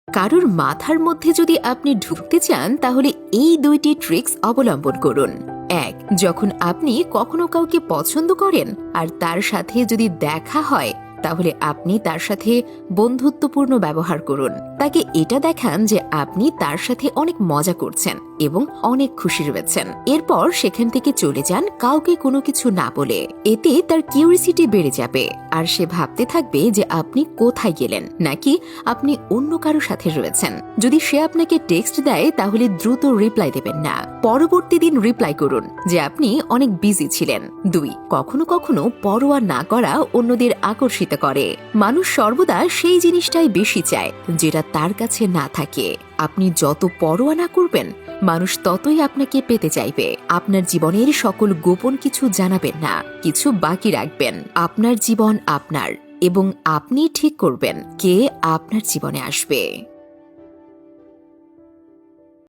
কারোর মাথার মধ্যে যদি আপনি ঢুকতে চান তাহলে এই 2টি ট্রিক্স অবলম্বন করুন। 1. যখন আপনি কখনো কাউকে পছন্দ করেন আর তার সাথে যদি দেখা হয় তাহলে আপনি তার সাথে বন্ধুত্বপূর্ণ ব্যবহার করুন। তাকে এটা দেখান যে আপনি তার সাথে অনেক মজা করছেন এবং অনেক খুশি রয়েছেন। এরপর সেখান থেকে চলে যান কাউকে কোনো কিছু না বলে। এতে তার কিউরিসিটি বেড়ে যাবে আর সে ভাবতে থাকবে যে আপনি কোথায় গেলেন নাকি আপনি অন্য কারো সাথে রয়েছেন। যদি সে আপনাকে টেক্সট দেয় তাহলে দ্রুত রিপ্লাই দেবেন না, পরবর্তী দিন রিপ্লাই করুন যে আপনি অনেক বিজি ছিলেন। 2. কখনো কখনো পরোয়া না করা অন্যদের আকর্ষিত করে। মানুষ সর্বদা সেই জিনিসটাই বেশি চায় যেটা তার কাছে না থাকে। আপনি যত পরোয়া না করবেন মানুষ ততই আপনাকে পেতে চাইবে। আপনার জীবনের সকল গোপন কিছু জানাবেন না, কিছু বাকি রাখবেন। আপনার জীবন আপনার এবং আপনি ঠিক করবেন কে আপনার জীবনে আসবে।